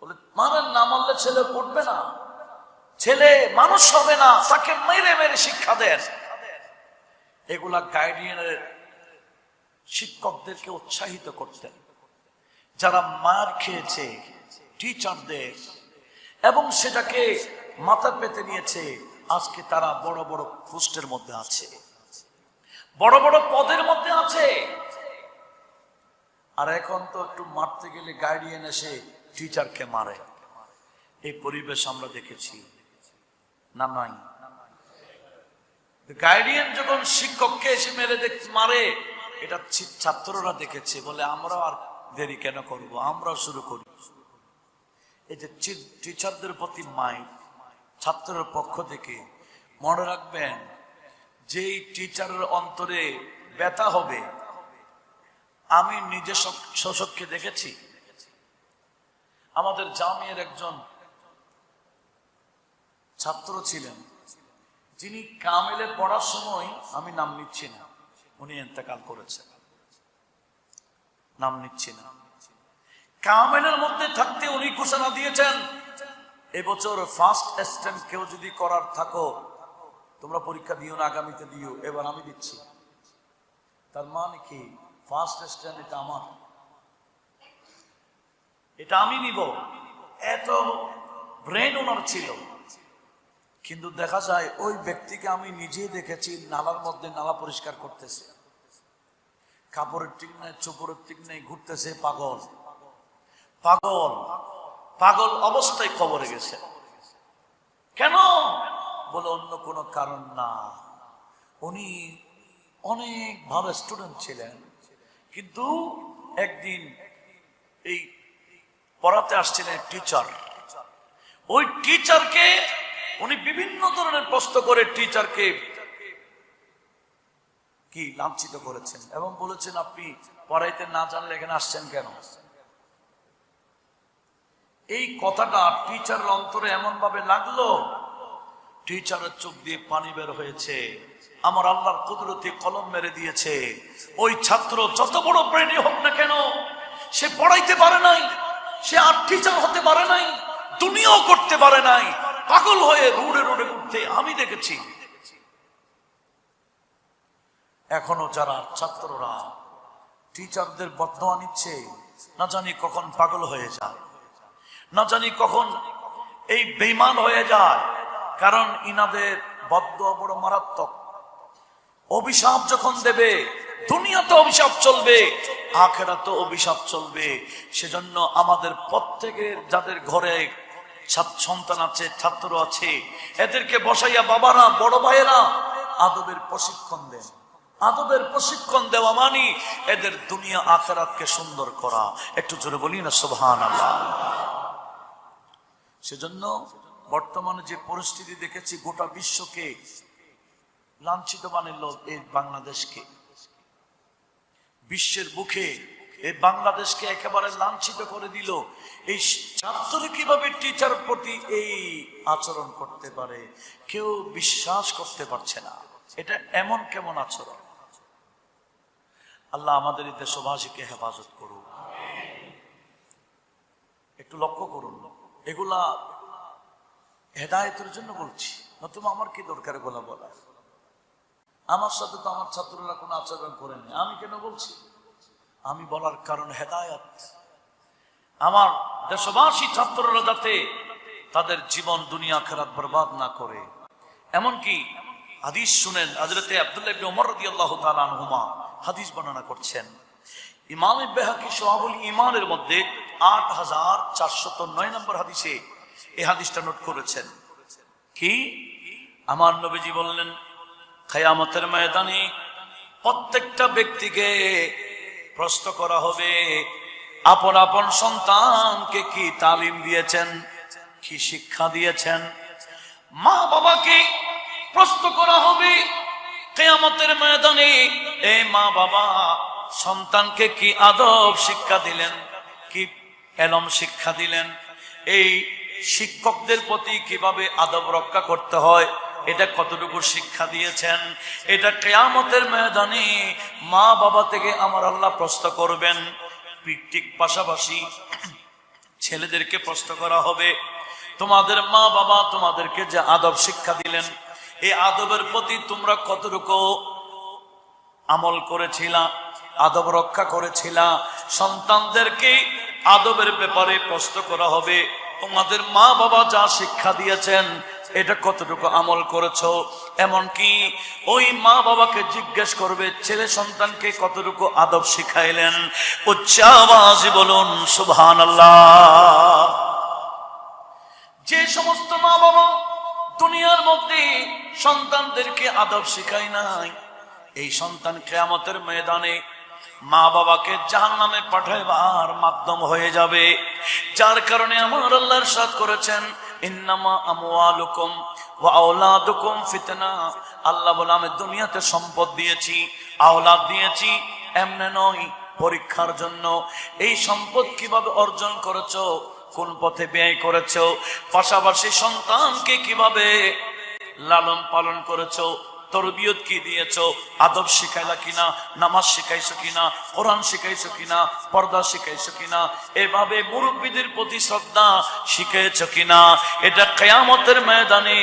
বলে মারেন, না মারলে ছেলে পড়বে না, ছেলে মানুষ হবে না, তাকে মেরে মেরে শিক্ষা দেন। এগুলা গাইডিয়ানের শিক্ষকদেরকে উৎসাহিত করতেন, যারা মার খেয়েছে টিচারদের এবং সেটাকে মাথা পেতে নিয়েছে। আজকে তারা বড় বড় পোস্টের মধ্যে আছে, বড় বড় পদের মধ্যে আছে। আর এখন তো একটু মারতে গেলে গাইডিয়ান এসে টিচারকে মারে। এই পরিবেশ আমরা দেখেছি না? নাই। গাইডিয়ান যখন শিক্ষককে এসে মেরে মারে, এটা ছাত্ররা দেখেছে, বলে আমরাও আর দেরি কেন করব, আমরাও শুরু করি। এই যে টিচারদের প্রতি মাইর ছাত্রের পক্ষ থেকে, মনে রাখবেন যেই টিচারের অন্তরে ব্যথা হবে। আমি নিজে শোষককে দেখেছি। আমাদের জামিয়ার একজন ছাত্র ছিলেন, যিনি কামেলে পড়ার সময়, আমি নাম নিচ্ছি না, উনি ইন্তেকাল করেছেন, নাম নিচ্ছি না, কামেলের মধ্যে থাকতে উনি ঘোষণা দিয়েছেন, এবছর ফার্স্ট অ্যাসিস্ট্যান্ট কেউ যদি করার থাকো তোমরা পরীক্ষা দিও না, আগামীতে দিও, এবার আমি দিচ্ছি। তার মানে কি? ফার্স্ট অ্যাসিস্ট্যান্ট এটা আমার, এটা আমি নিব, এত ব্রেন ওনার ছিল। কিন্তু দেখা যায় ওই ব্যক্তিকে আমি নিজেই দেখেছি নালার মধ্যে নালা পরিষ্কার করতেছে, কাপড়ের ঠিক নেই, চোপড়ের ঠিক নেই, ঘুরতেছে, পাগল পাগল পাগল অবস্থায় খবরে গেছে। কেন? বলে অন্য কোনো কারণ না, উনি অনেক ভালো স্টুডেন্ট ছিলেন, কিন্তু একদিন এই পড়াতে আসছিলেন টিচার, ওই টিচারকে উনি বিভিন্ন ধরনের প্রশ্ন করে টিচারকে কি লাঞ্ছিত করেছেন এবং বলেছেন আপনি পড়াইতে না জানলে এখানে আসছেন কেন। এই কথাটা টিচারের অন্তরে এমন ভাবে লাগলো, টিচারের চোখ দিয়ে পানি বের হয়েছে। আমার আল্লাহর কুদরতে কলম মেরে দিয়েছে। ওই ছাত্র যত বড় ব্রেনি হোক না কেন, সে পড়াইতে পারে নাই, সে আর টিচার হতে পারে নাই, দুনিয়াও করতে পারে নাই, পাগল হয়ে রোডে রোডে ঘুরতে আমি দেখেছি। এখনো যারা ছাত্ররা টিচারদের বদদোয়া নিচ্ছে, না জানি কখন পাগল হয়ে যায়, না জানি কখন এই বেঈমান হয়ে যায়। কারণ ইনাদের বদদোয়া বড় মারাত্মক। অভিশাপ যখন দেবে, দুনিয়াতে অভিশাপ চলবে, আখিরাতে অভিশাপ চলবে। সেজন্য আমাদের প্রত্যেকের যাদের ঘরে সন্তান আছে, ছাত্র আছে, এদেরকে বসাইয়া বাবারা, বড় ভাইয়েরা আদবের প্রশিক্ষণ দেন। আদবের প্রশিক্ষণ দেওয়া মানে এদের দুনিয়া আখিরাতকে সুন্দর করা। একটু জোরে বলি না সুবহানাল্লাহ। সেজন্য বর্তমানে যে পরিস্থিতি দেখেছি, গোটা বিশ্বকে লাঞ্ছিত বানালো এই বাংলাদেশকে। বিশ্বের বুকে এই বাংলাদেশকে একেবারে লাঞ্ছিত করে দিল। এই ছাত্র কিভাবে টিচার প্রতি এই আচরণ করতে পারে, কেউ বিশ্বাস করতে পারছে না। এটা এমন কেমন আচরণ? আল্লাহ আমাদের এই দেশবাসীকে হেফাজত করুন। একটু লক্ষ্য করুন, এগুলা হেদায়েতের জন্য বলছি, নতুবা আমার কি দরকার এগুলা বলা? আমার সাথে তো আমার ছাত্ররা কোনো আচরণ করেনি, আমি কেন বলছি? আমি বলার কারণ হেদায়েত। আমার দেশবাসী ছাত্ররা যাতে তাদের জীবন দুনিয়া আখিরাত বরবাদ না করে। এমনকি হাদিস শুনেন, হযরতে আব্দুল্লাহ ইবনে ওমর রাদিয়াল্লাহু তাআলা আনহুমা হাদিস বর্ণনা করছেন। ইমাম বাইহাকী শুআবুল ঈমানের মধ্যে 8409 নম্বর হাদিসে এই হাদিসটা নোট করেছেন। কি? আমার নবীজি বললেন, কিয়ামতের ময়দানে প্রত্যেকটা ব্যক্তিকে প্রশ্ন করা হবে, আপন আপন সন্তানকে কি তালিম দিয়েছেন, কি শিক্ষা দিয়েছেন। মা বাবাকে প্রশ্ন করা হবে কিয়ামতের ময়দানে, এই মা বাবা সন্তানকে কি আদব শিক্ষা দিলেন, কি এলম শিক্ষা দিলেন, এই শিক্ষকদের প্রতি কিভাবে আদব রক্ষা করতে হয় এটা কতটুকু শিক্ষা দিয়েছেন। এটা কিয়ামতের ময়দানে মা বাবা থেকে আমার আল্লাহ প্রশ্ন করবেন। ঠিক পাশাপাশি ছেলেদেরকে প্রশ্ন করা হবে, তোমাদের মা বাবা তোমাদেরকে যে আদব শিক্ষা দিলেন, এই আদবের প্রতি তোমরা কতটুকু আমল করেছিলা, আদব রক্ষা করেছিলা। সন্তানদেরকে আদবের ব্যাপারে প্রশ্ন করা হবে, তোমাদের মা বাবা যা শিক্ষা দিয়েছেন এটা কতটুকু আমল করেছো। এমনকি ওই মা বাবাকে জিজ্ঞেস করবে, ছেলে সন্তানকে কতটুকু আদব শিখাইলেন। উচ্চ আওয়াজে বলুন সুবহানাল্লাহ। যে সমস্ত মা বাবা দুনিয়ার মধ্যে সন্তানদেরকে আদব শিখায় নাই, এই সন্তান কিয়ামতের ময়দানে মা বাবাকে জাহান্নামে পাঠাইবার মাধ্যম হয়ে যাবে। যার কারণে আমার আল্লাহ ইরশাদ করেছেন, ইন্নামা আমওয়ালুকুম ওয়া আওলাদুকুম ফিতনা। আল্লাহ বলে, আমি দুনিয়াতে সম্পদ দিয়েছি, আওলাদ দিয়েছি, এমনি নয়, পরীক্ষার জন্য। এই সম্পদ কিভাবে অর্জন করেছো, কোন পথে ব্যয় করেছো, পাশাপাশি সন্তানকে কিভাবে লালন পালন করেছো, তরবিয়ত কি দিয়েছো, আদব শিখাইলা কিনা, নামাজ শিখাইছো কিনা, কোরআন শিখাইছো কিনা, পর্দা শিখাইছো কিনা, এভাবে মুরব্বীদের প্রতি শ্রদ্ধা শিখাইছো কিনা। এটা কিয়ামতের ময়দানে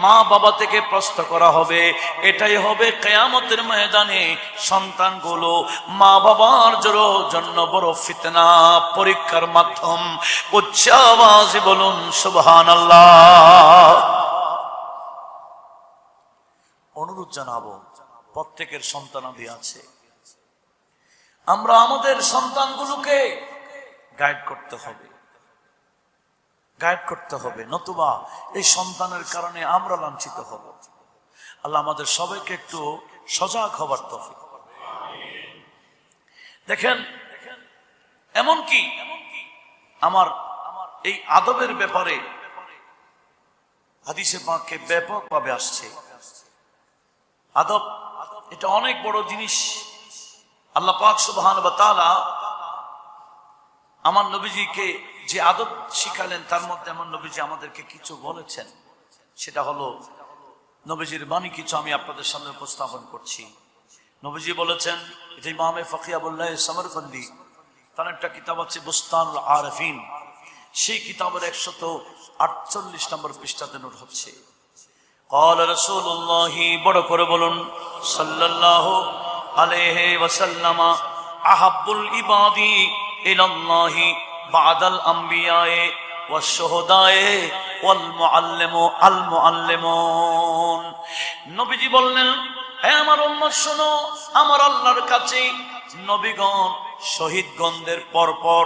মা বাবা থেকে প্রশ্ন করা হবে। এটাই হবে কিয়ামতের ময়দানে সন্তানগুলো মা বাবার জন্য বড় ফিতনা, পরীক্ষার মাধ্যম। উচ্চ আওয়াজে বলুন সুবহানাল্লাহ। অনুরোধ জানাবো, প্রত্যেকের সন্তানাদি আছে, আমরা আমাদের সন্তানগুলোকে গাইড করতে হবে, গাইড করতে হবে, নতুবা এই সন্তানের কারণে আমরা লাঞ্ছিত হব। আল্লাহ আমাদের সবাইকে একটু সজাগ হবার তৌফিক। দেখেন, এমনকি আমার এই আদবের ব্যাপারে হাদিসে পাকে ব্যাপকভাবে আসছে। আদব এটা অনেক বড় জিনিস। আল্লাহ পাক সুবহানাহু ওয়া তাআলা আমার নবীজিকে যে আদব শিখালেন, তার মধ্যে আমার নবীজি আমাদেরকে কিছু বলেছেন। সেটা হলো নবীজির বাণী, কিছু আমি আপনাদের সামনে উপস্থাপন করছি। নবীজি বলেছেন, এটা ইমামে ফকিয়াবুল্লাহ সমরকন্দি, তার একটা কিতাব আছে বুস্তানুল আরিফিন, সেই কিতাবের 148 নম্বর পৃষ্ঠাতে নোট হচ্ছে, قال رسول الله, বড় করে বলুন, সাল্লাল্লাহু আলাইহি ওয়াসাল্লাম, আহাব্বুল ইবাদি ইলাল্লাহি বাদাল আমবিয়ায়ে ওয়াশ শুহাদায়ে ওয়াল মুআল্লিমুন। নবীজি বললেন, হে আমার উম্মত শোনো, আমার আল্লাহর কাছে নবীগণ শহীদগণদের পরপর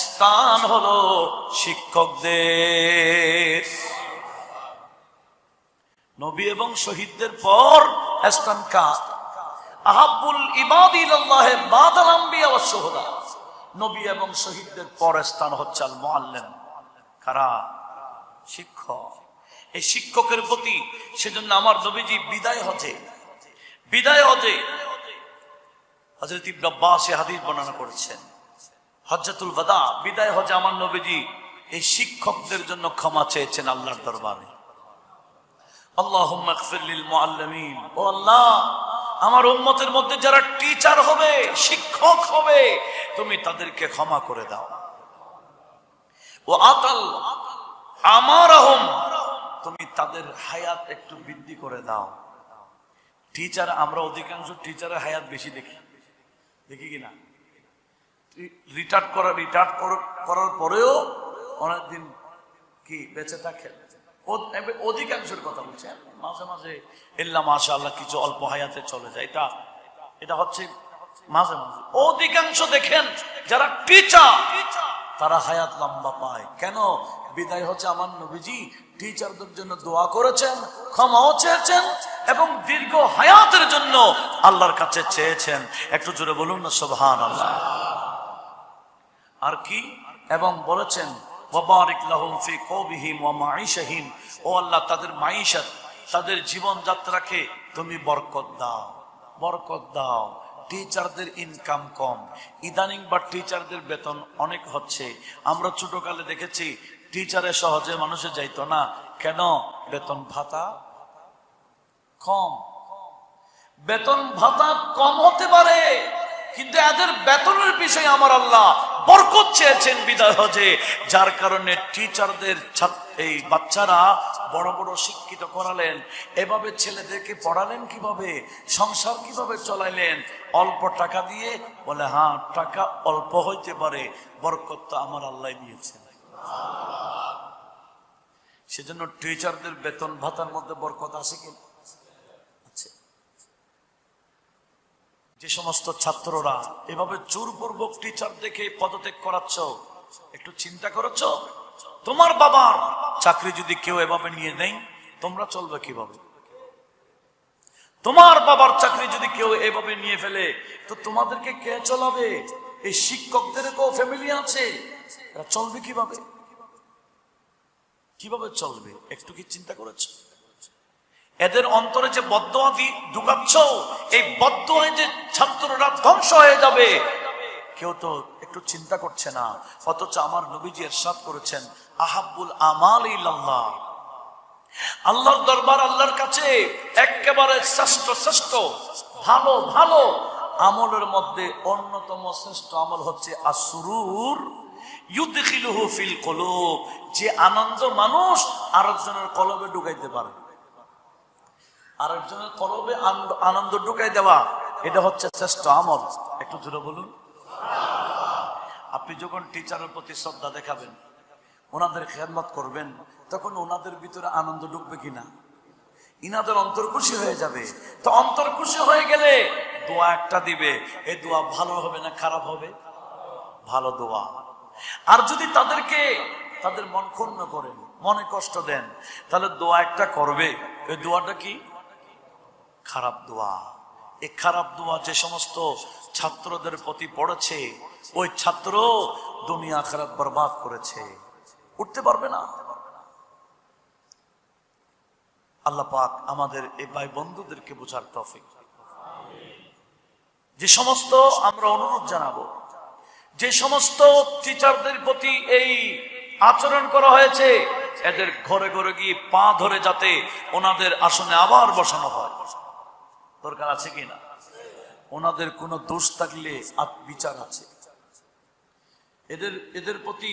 স্থান হলো শিক্ষকদের। নবী এবং শহীদদের পর স্থান কার? আহাব্বুল ইবাদি ইলাল্লাহি বাদাল আমবিয়া ওয়াশ শুহাদা। নবী এবং শহীদদের পর স্থান হচ্ছে আল মুআল্লিম। কারা? শিক্ষক। এই শিক্ষকের প্রতি সেজন্য আমার নবীজি বিদায় হজে হযরত ইবনে আব্বাস হাদিস বর্ণনা করেছেন, হজ্জাতুল ওয়াদা বিদায় হজে আমার নবীজি এই শিক্ষকদের জন্য ক্ষমা চেয়েছেন আল্লাহর দরবারে। আল্লাহুম্মা ইগফির লিল মুআল্লিমিন, ও আল্লাহ আমার উম্মতের মধ্যে যারা টিচার হবে, শিক্ষক হবে, তুমি তাদেরকে ক্ষমা করে দাও। ও আতাল আমারহুম, তুমি তাদের হায়াত একটু বৃদ্ধি করে দাও। টিচার, আমরা অধিকাংশ টিচারের হায়াত বেশি দেখি কিনা? রিটায়ার্ড করার পরেও অনেকদিন কি বেঁচে থাকে। অধিকাংশের কথা বলছে, মাঝে মাঝে ইল্লা মাশাআল্লাহ কিছু অল্প হায়াতে চলে যায়, এটা হচ্ছে মাঝে মাঝে। অধিকাংশ দেখেন যারা টিচার তারা হায়াত লম্বা পায়। কেন? বিদায় হচ্ছে আমার নবীজি টিচারদের জন্য দোয়া করেছেন, ক্ষমাও চেয়েছেন এবং দীর্ঘ হায়াতের জন্য আল্লাহর কাছে চেয়েছেন। একটু জোরে বলুন না সুবহানাল্লাহ। আর কি? এবং বলেছেন ওয়াবারিক লাহুম ফি কওবিহিম ওয়া মাঈশাহিম, ও আল্লাহ তাদের মাঈশাত, তাদের জীবন যাত্রাকে তুমি বরকত দাও। টিচারদের ইনকাম কম, ইদানিং বা টিচারদের বেতন অনেক হচ্ছে। আমরা ছোটকালে দেখেছি টিচারে সহজে মানুষে যাইতো না। কেন? বেতন ভাতা কম। বেতন ভাতা কম হতে পারে, কিন্তু এদের বেতনের বিষয়ে আমার আল্লাহ বরকত চেয়েছেন বিদায় হজে, যার কারণে টিচারদের এই বাচ্চারা বড় বড় শিক্ষিত করালেন। এভাবে ছেলেদেরকে পড়ালেন কিভাবে, সংসার কিভাবে চলাইলেন? অল্প টাকা দিয়ে। বলে হ্যাঁ, টাকা অল্প হইতে পারে, বরকত তো আমার আল্লাহ দিয়েছেন। সেজন্য টিচারদের বেতন ভাতার মধ্যে বরকত আছে কি? যে সমস্ত ছাত্ররা এভাবে জোরপূর্বক টিচার দেখে পদত্যাগ করাচ্ছ, একটু চিন্তা করেছ? তোমার বাবার চাকরি যদি কেউ এভাবে নিয়ে নেই, তোমরা চলবে কিভাবে? তোমার বাবার চাকরি যদি কেউ এভাবে নিয়ে ফেলে, তো তোমাদেরকে কে চলাবে? এই শিক্ষকদেরকেও ফ্যামিলি আছে, এরা চলবে কিভাবে? চলবে? একটু কি চিন্তা করেছো? এদের অন্তরে যে বদদোয়া ঢুকাচ্ছ, এই বদদোয়ায় যে ছাত্ররা ধ্বংস হয়ে যাবে, কেউ তো একটু চিন্তা করছে না। অথচ আমার নবীজি ইরশাদ করেছেন, আহাব্বুল আমাল ইলাল্লাহ, আল্লাহর দরবার, আল্লাহর কাছে একেবারে শ্রেষ্ঠ ভালো আমলের মধ্যে অন্যতম শ্রেষ্ঠ আমল হচ্ছে আসরুর ইউদখিলুহু ফিল কুলুব, যে আনন্দ মানুষ আরেকজনের কলবে ঢুকাইতে পারে। আরেকজনের কলবে আনন্দ ঢুকাই দেওয়া, এটা হচ্ছে শ্রেষ্ঠ আমল। একটু জোরে বলুন। আপনি যখন টিচারের প্রতি শ্রদ্ধা দেখাবেন, ওনাদের খেদমত করবেন, তখন ওনাদের ভিতরে আনন্দ ঢুকবে কিনা? ইনাদের অন্তর খুশি হয়ে যাবে। তো অন্তর খুশি হয়ে গেলে দোয়া একটা দিবে, এই দোয়া ভালো হবে না খারাপ হবে? ভালো দোয়া। আর যদি তাদের মন ক্ষুণ্ণ করেন, মনে কষ্ট দেন, তাহলে দোয়া একটা করবে, এই দোয়াটা কি? খারাপ দোয়া। এই খারাপ দোয়া যে সমস্ত ছাত্রদের প্রতি পড়েছে, ওই ছাত্র দুনিয়া আখিরাত বরবাদ করেছে, উঠতে পারবে না। আল্লাহ পাক আমাদের এই ভাই বন্ধুদেরকে বোঝার তৌফিক। যে সমস্ত আমরা অনুরোধ জানাবো, যে সমস্ত টিচারদের প্রতি এই আচরণ করা হয়েছে, এদের ঘরে ঘরে গিয়ে পা ধরে যাতে ওনাদের আসনে আবার বসানো হয়। দরকার আছে কিনা? ওনাদের কোনো দোষ থাকলে বিচার আছে। এদের প্রতি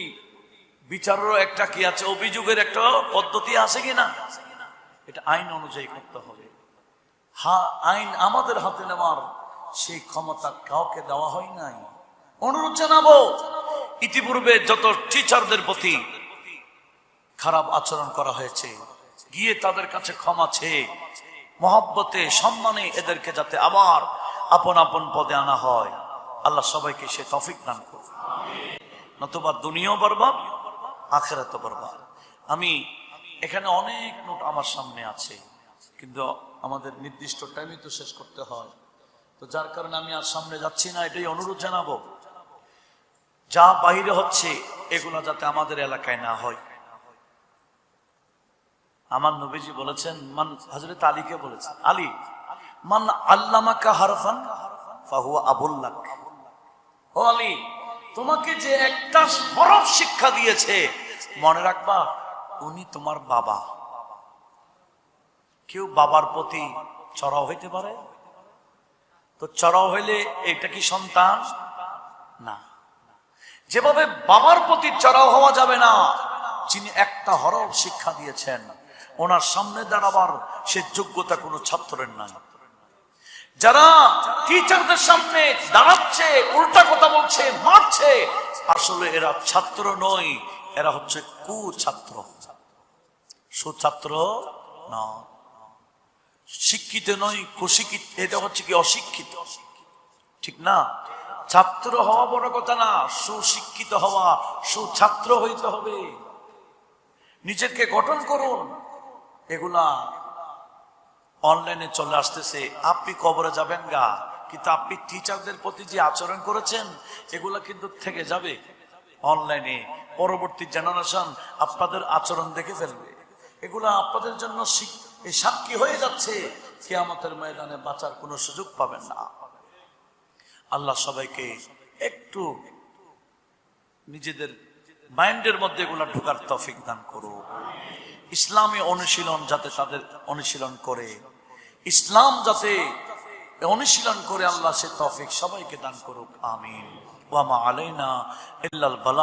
বিচারেরও একটা কি আছে, অভিযোগের একটা পদ্ধতি আছে কিনা? এটা আইন অনুযায়ী করতে হবে। আইন আমাদের হাতে নেওয়ার সেই ক্ষমতা কাউকে দেওয়া হয় নাই। অনুরোধ জানাবো, ইতিপূর্বে যত টিচারদের প্রতি খারাপ আচরণ করা হয়েছে, গিয়ে তাদের কাছে ক্ষমা চেয়ে মহব্বতে সম্মানে এদেরকে যাতে আবার আপন আপন পদে আনা হয়, আল্লাহ সবাইকে সে তৌফিক দান করুন। নতুবা দুনিয়াও বরবাদ, আখিরাতও বরবাদ। আমি এখানে অনেক নোট আমার সামনে আছে, কিন্তু আমাদের নির্দিষ্ট টাইমে তো শেষ করতে হয়, তো যার কারণে আমি আর সামনে যাচ্ছি না। এটাই অনুরোধ জানাবো, যা বাহিরে হচ্ছে এগুলা যাতে আমাদের এলাকায় না হয়। আমার নবীজি বলেছেন, মান, হযরত আলীকে বলেছেন, আলী, মান আল্লামাকা হারফান ফাহুয়া আবুল লাক। ও আলী, তোমাকে যে একটা হরফ শিক্ষা দিয়েছে, মনে রাখবা উনি তোমার বাবা। কেউ বাবার প্রতি চড়াও হইতে পারে? তো চড়াও হইলে এটা কি সন্তান? না। যেভাবে বাবার প্রতি চড়াও হওয়া যাবে না, যিনি একটা হরফ শিক্ষা দিয়েছেন ওনার সামনে দাঁড়াবার সে যোগ্যতা কোনো ছাত্রের নাই। যারা টিচারদের সামনে দাঁড়াচ্ছে, উল্টা কথা বলছে, মারছে, আসলে এরা ছাত্র নয়, এরা হচ্ছে কুছাত্র, সুছাত্র না। শিক্ষিত নয়, কুশিক্ষিত, এটা হচ্ছে কি অশিক্ষিত, ঠিক না? ছাত্র হওয়া বড় কথা না, সুশিক্ষিত হওয়া, সুছাত্র হইতে হবে। নিজেকে গঠন করুন। এগুলা অনলাইনে চলে আসতেছে, আপনি কবরে যাবেন গা, কিন্তু আপনি টিচারদের প্রতি যে আচরণ করেছেন এগুলা কিন্তু থেকে যাবে অনলাইনে। পরবর্তী জেনারেশন আপনাদের আচরণ দেখে ফেলবে। এগুলা আপনাদের জন্য সাক্ষী হয়ে যাচ্ছে, কিয়ামতের ময়দানে বাঁচার কোনো সুযোগ পাবেন না। আল্লাহ সবাইকে একটু নিজেদের মাইন্ডের মধ্যে এগুলা ঢোকার তৌফিক দান করুন। ইসলামী অনুশীলন যাতে তাদের অনুশীলন করে, ইসলাম যাতে অনুশীলন করে, আল্লাহ সে তৌফিক সবাইকে দান করুক। আমিন। ওয়া মা আলাইনা ইল্লাল বালাগ।